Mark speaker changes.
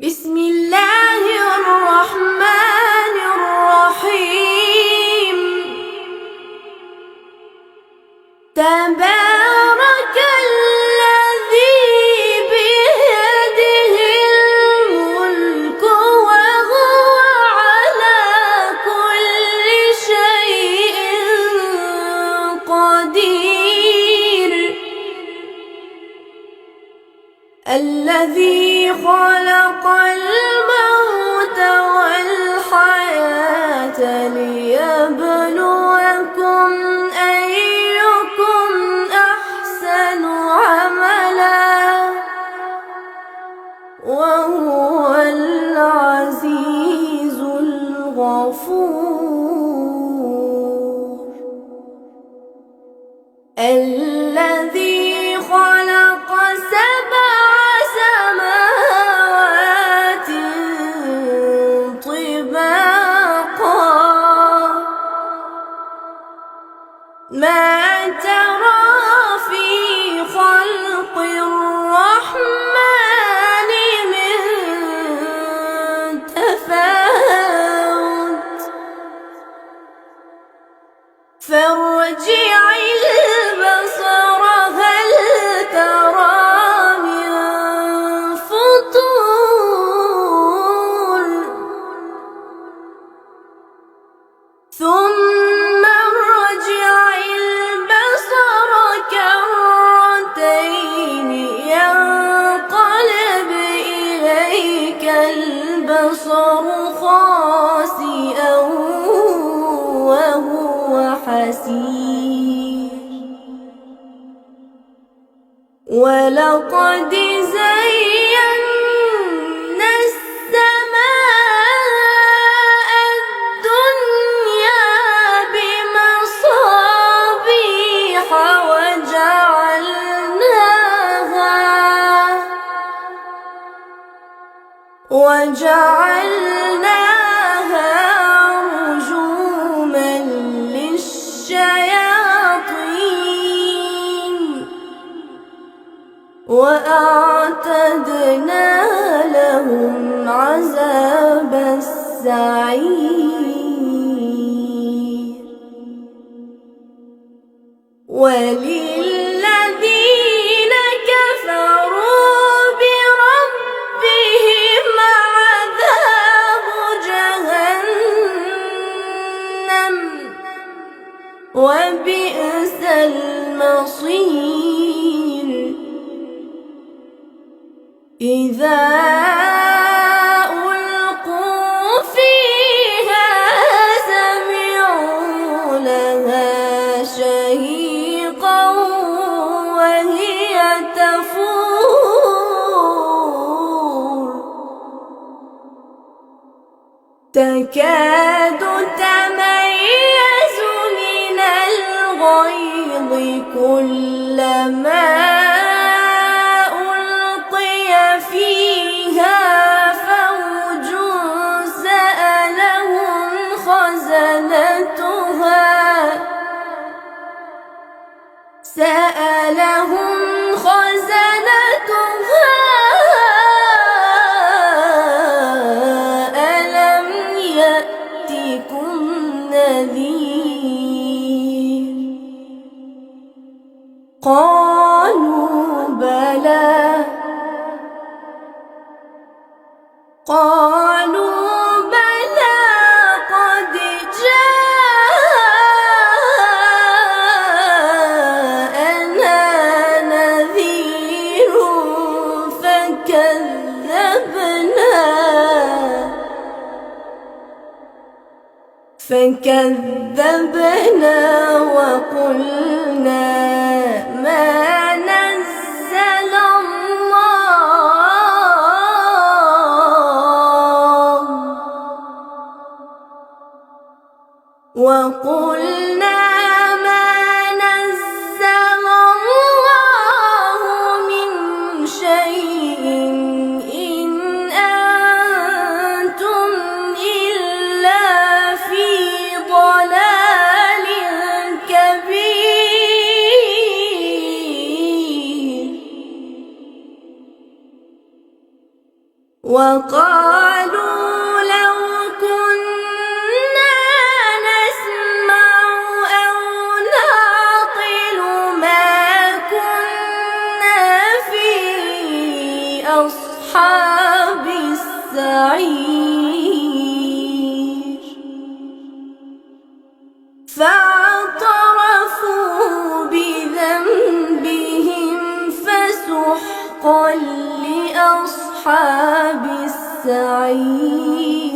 Speaker 1: بسم الله الرحمن الرحيم. تبارك الذي بيده الملك وهو على كل شيء قدير. الذي خلق الموت والحياة ليبلوكم أيكم أحسن عملا وهو العزيز الغفور. الذي خلق سبع سماوات طباقا ما ترى في خلق الرحمن من تفاوت فارجع البصر هل ترى من فطور ثم ارجع البصر كرتين ينقلب إليك البصر خاسئا وهو حسير. ولقد زينا السماء الدنيا بمصابيح وجعلناها رجوما للشياطين وأعتدنا لهم عذاب السعير. وللذين كفروا بربهم عذاب جهنم وبئس المصير. إذا ألقوا فيها سمعوا لها شهيقا وهي تفور تكاد تميز من الغيظ كلما ألقي فيها فوج سألهم خزنتها ألم يأتكم نذير قالوا بلى قد جاءنا نذير فكذبنا وقلنا ما نزل الله من شيء إن أنتم إلا في ضلال كبير. وقالوا لو كنا نسمع أو نعقل ما كنا في أصحاب السعير فاعترفوا بذنبهم فسحقا لأصحاب السعير.